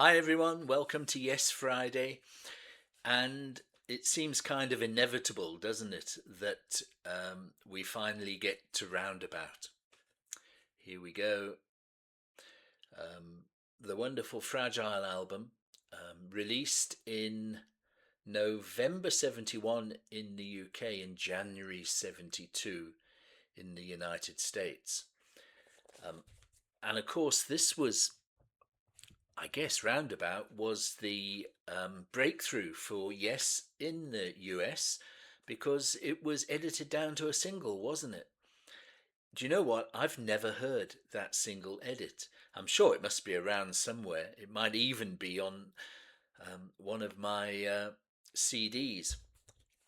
Hi everyone, welcome to Yes Friday. And it seems kind of inevitable, doesn't it, that we finally get to Roundabout. Here we go. The wonderful Fragile album, released in November 71 in the UK and January 72 in the United States. And of course, this was, I guess, Roundabout was the breakthrough for Yes in the US because it was edited down to a single, wasn't it? Do you know what? I've never heard that single edit. I'm sure it must be around somewhere. It might even be on one of my CDs.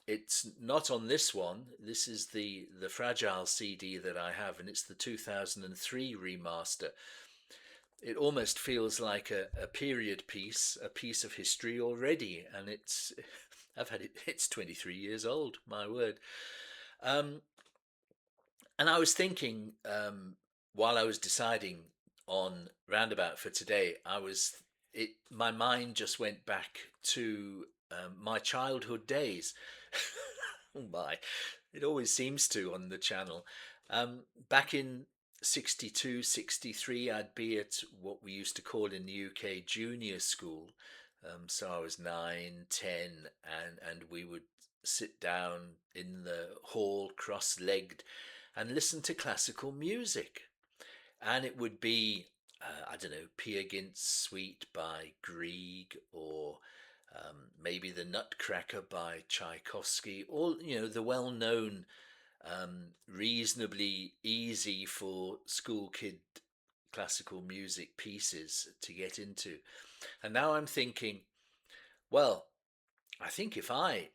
It's not on this one. This is the Fragile CD that I have, and it's the 2003 remaster. It almost feels like a period piece, a piece of history already, and it's 23 years old, my word. And I was thinking, while I was deciding on Roundabout for today, my mind just went back to my childhood days. Oh my, it always seems to on the channel. Back in 62, 63, I'd be at what we used to call in the UK junior school. So I was 9, 10, and we would sit down in the hall cross-legged and listen to classical music. And it would be, I don't know, Peer Gynt's Suite by Grieg, or maybe The Nutcracker by Tchaikovsky, all, the well-known, reasonably easy for school kid classical music pieces to get into. And now I'm thinking, well, I think if I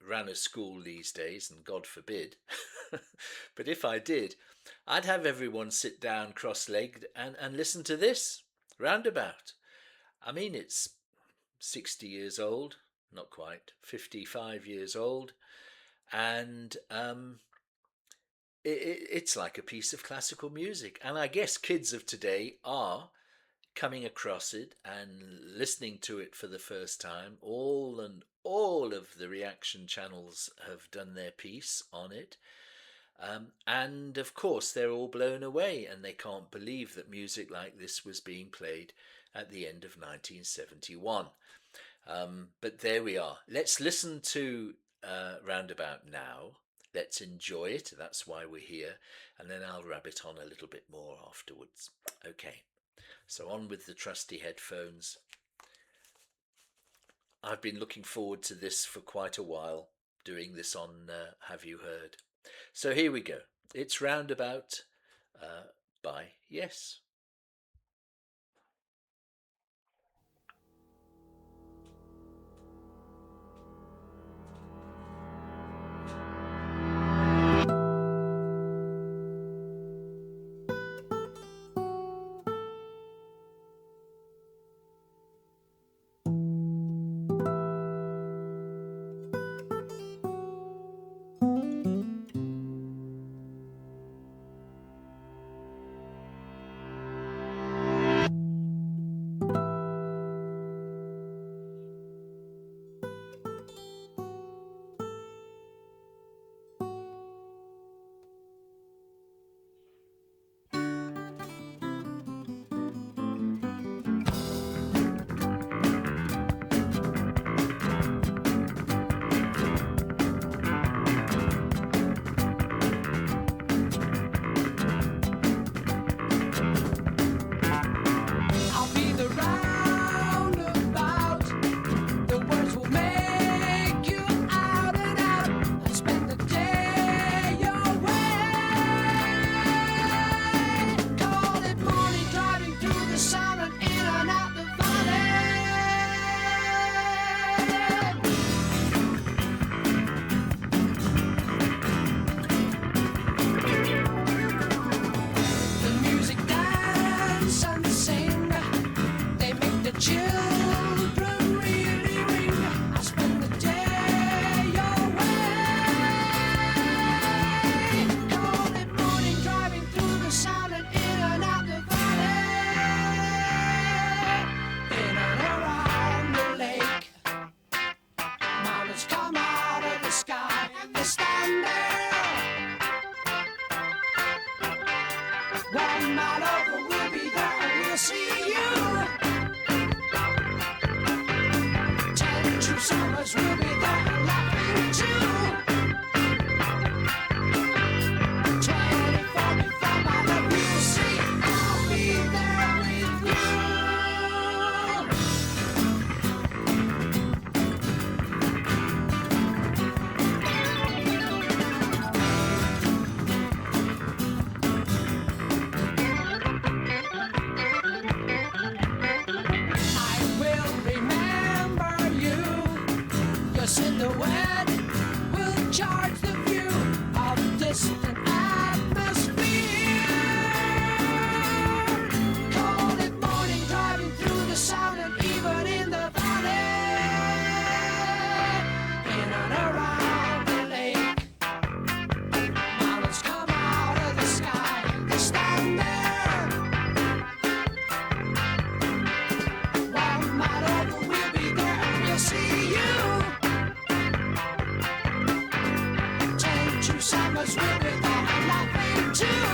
ran a school these days, and God forbid, but if I did, I'd have everyone sit down cross-legged and listen to this Roundabout. I mean, it's 60 years old, not quite, 55 years old, and it's like a piece of classical music. And I guess kids of today are coming across it and listening to it for the first time. All of the reaction channels have done their piece on it. And of course, they're all blown away, and they can't believe that music like this was being played at the end of 1971. But there we are. Let's listen to Roundabout now. Let's enjoy it. That's why we're here. And then I'll rabbit on a little bit more afterwards. Okay, so on with the trusty headphones. I've been looking forward to this for quite a while, doing this on Have You Heard? So here we go. It's Roundabout by Yes. silhouette will charge the view of distant atmosphere. Cold at morning, driving through the sound and even in the valley. In and around the lake, mountains come out of the sky. They stand there. One mile over, we'll be there and we'll see you. 10 summers we'll be there and laughing too.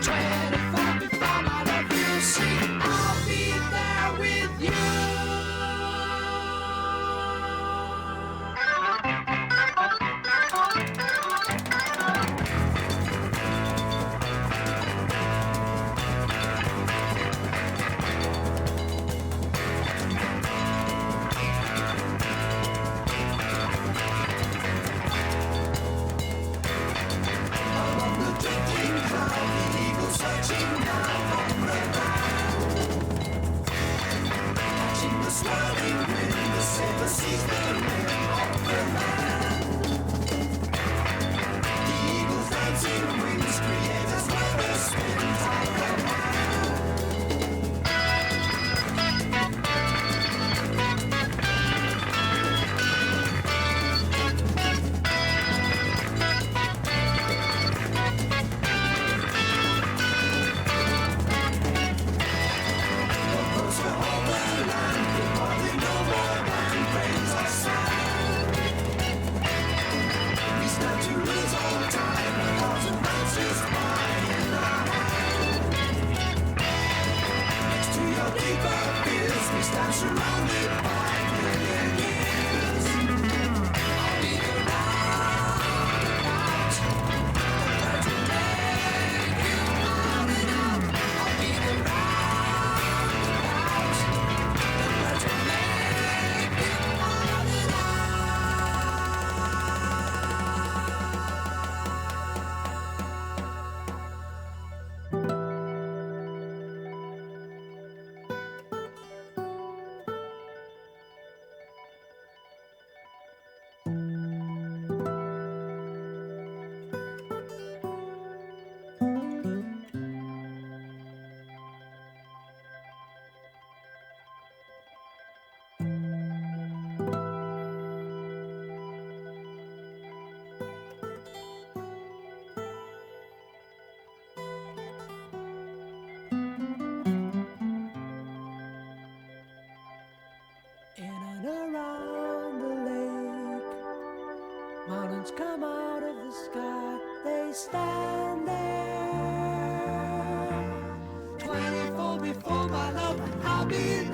24 before my love, you'll see I'll be there with you. Among the drifting cloud, the eagle searching down on the ground. Catching the swirling wind, the sailor sees the rim of the land. The eagle's dancing wings create a sweater spin like a man. Those who hold the land will hardly know more than grains of sand. We stand to lose all time, 1,000 bounces by in our hand. Next to your deeper fears, we stand surrounded by million years. I'll be the roundabout, the bird will make you out and out. I'll be the roundabout, the bird will make you out and In and around the lake, mountains come out of the sky. They stand there. 24 before my love, I'll be there.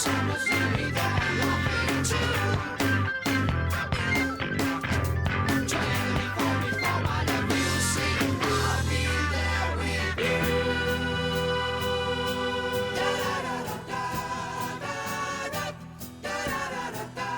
Someone's really there looking too. 24 before my love you see, I'll be there with you. Da da da da da da da da da da da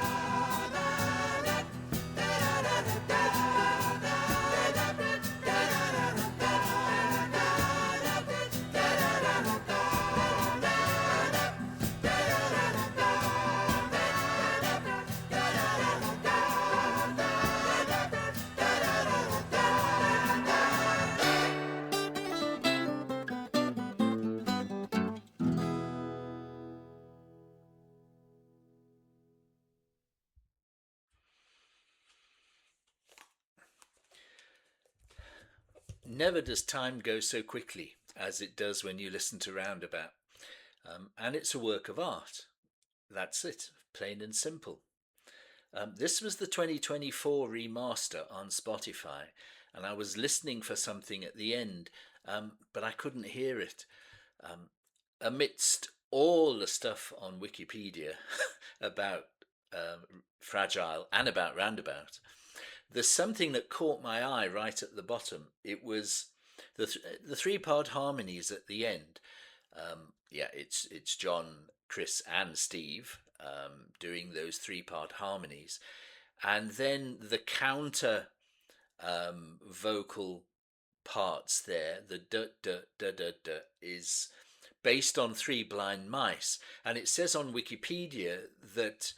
Never does time go so quickly as it does when you listen to Roundabout. And it's a work of art. That's it, plain and simple. This was the 2024 remaster on Spotify, and I was listening for something at the end, but I couldn't hear it. Um, Amidst all the stuff on Wikipedia about Fragile and about Roundabout, there's something that caught my eye right at the bottom. It was the three-part harmonies at the end. Yeah, it's John, Chris, and Steve doing those three-part harmonies, and then the counter vocal parts there. The da da da da da is based on Three Blind Mice, and it says on Wikipedia that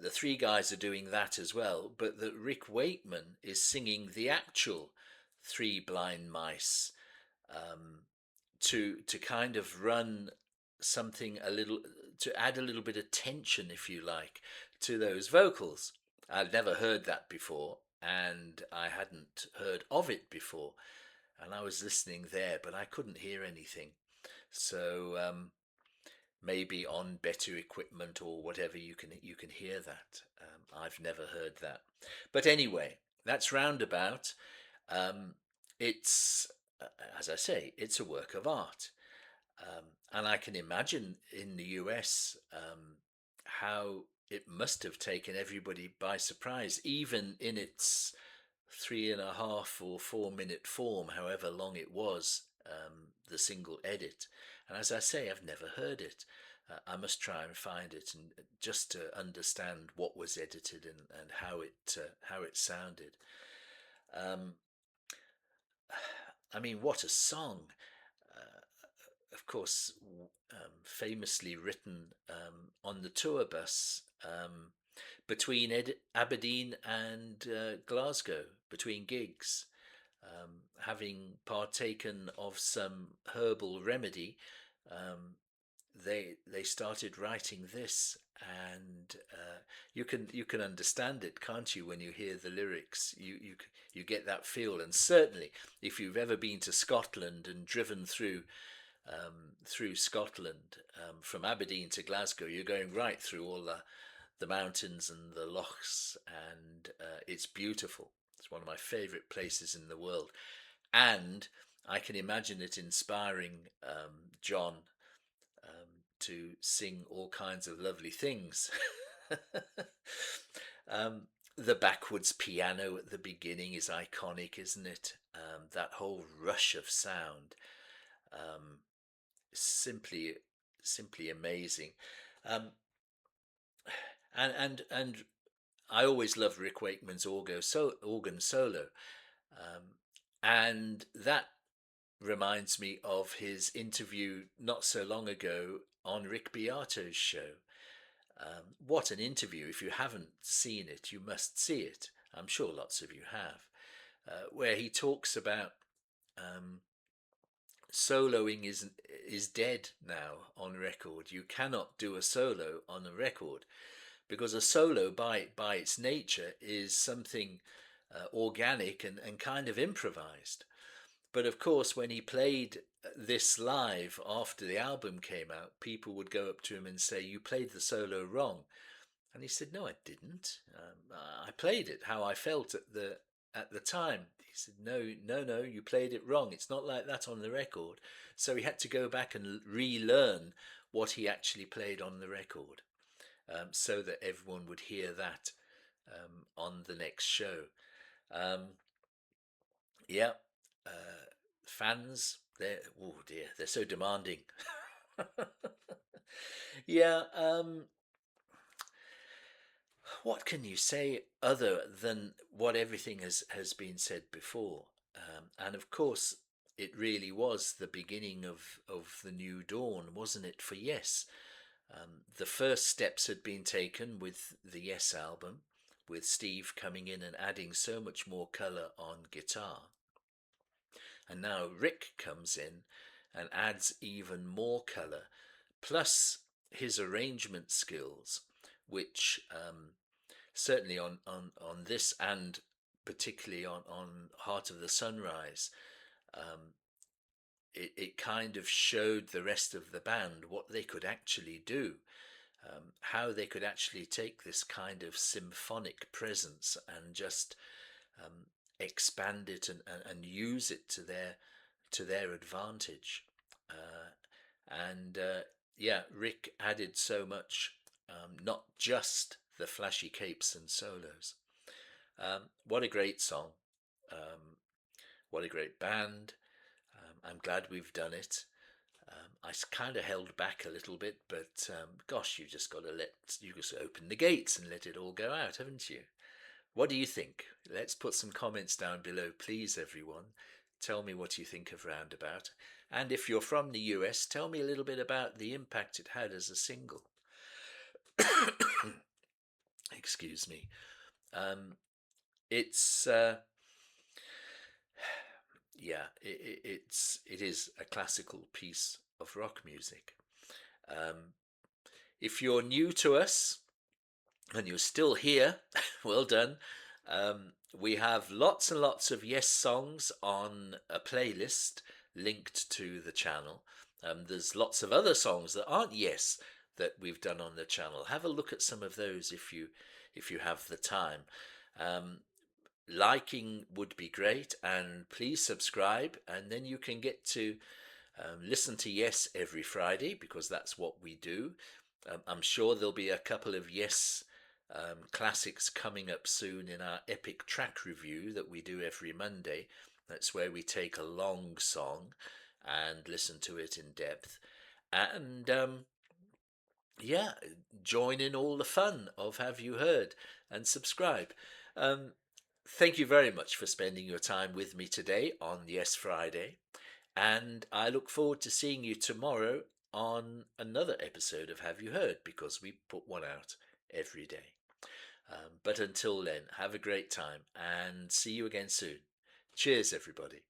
the three guys are doing that as well, but that Rick Wakeman is singing the actual Three Blind Mice to kind of run something a little, to add a little bit of tension, if you like, to those vocals. I'd never heard that before, and I hadn't heard of it before, and I was listening there, but I couldn't hear anything. So maybe on better equipment or whatever you can hear that. I've never heard that, but anyway, that's Roundabout. It's as I say, it's a work of art, and I can imagine in the US how it must have taken everybody by surprise, even in its 3.5 or 4 minute form, however long it was, the single edit. And as I say, I've never heard it. I must try and find it, and just to understand what was edited and how it sounded. Um, I mean, what a song! Of course, famously written on the tour bus between Aberdeen and Glasgow, between gigs. Having partaken of some herbal remedy, they started writing this, and you can understand it, can't you? When you hear the lyrics, you get that feel. And certainly, if you've ever been to Scotland and driven through Scotland from Aberdeen to Glasgow, you're going right through all the mountains and the lochs, and it's beautiful. It's one of my favourite places in the world, and I can imagine it inspiring John to sing all kinds of lovely things. The backwards piano at the beginning is iconic, isn't it? That whole rush of sound, simply amazing. Um, and I always love Rick Wakeman's organ solo, and that reminds me of his interview not so long ago on Rick Beato's show. What an interview! If you haven't seen it, you must see it. I'm sure lots of you have, where he talks about soloing is dead now on record. You cannot do a solo on a record, because a solo by its nature is something organic and kind of improvised. But of course, when he played this live after the album came out, people would go up to him and say, "You played the solo wrong." And he said, "No, I didn't. I played it how I felt at the time." He said, "No, no, no, you played it wrong. It's not like that on the record." So he had to go back and relearn what he actually played on the record, so that everyone would hear that on the next show. Um, yeah, fans, oh dear, they're so demanding. Yeah, what can you say other than what everything has been said before? And of course, it really was the beginning of the new dawn, wasn't it, for Yes? The first steps had been taken with the Yes album, with Steve coming in and adding so much more colour on guitar. And now Rick comes in and adds even more colour, plus his arrangement skills, which certainly on this, and particularly on Heart of the Sunrise, um, it kind of showed the rest of the band what they could actually do, how they could actually take this kind of symphonic presence and just um, expand it and use it to their advantage. And yeah, Rick added so much, not just the flashy capes and solos. What a great song. Um, what a great band. I'm glad we've done it. I kind of held back a little bit, but gosh, you just open the gates and let it all go out, haven't you? What do you think? Let's put some comments down below, please, everyone. Tell me what you think of Roundabout. And if you're from the US, tell me a little bit about the impact it had as a single. Excuse me. It's yeah, it is a classical piece of rock music. Um, if you're new to us and you're still here, well done. We have lots and lots of Yes songs on a playlist linked to the channel. There's lots of other songs that aren't Yes that we've done on the channel. Have a look at some of those if you have the time. Um, Liking would be great, and please subscribe, and then you can get to listen to Yes every Friday, because that's what we do. I'm sure there'll be a couple of Yes classics coming up soon in our epic track review that we do every Monday. That's where we take a long song and listen to it in depth. And yeah, join in all the fun of Have You Heard, and subscribe. Um, Thank you very much for spending your time with me today on Yes Friday. And I look forward to seeing you tomorrow on another episode of Have You Heard, because we put one out every day. But until then, have a great time and see you again soon. Cheers, everybody.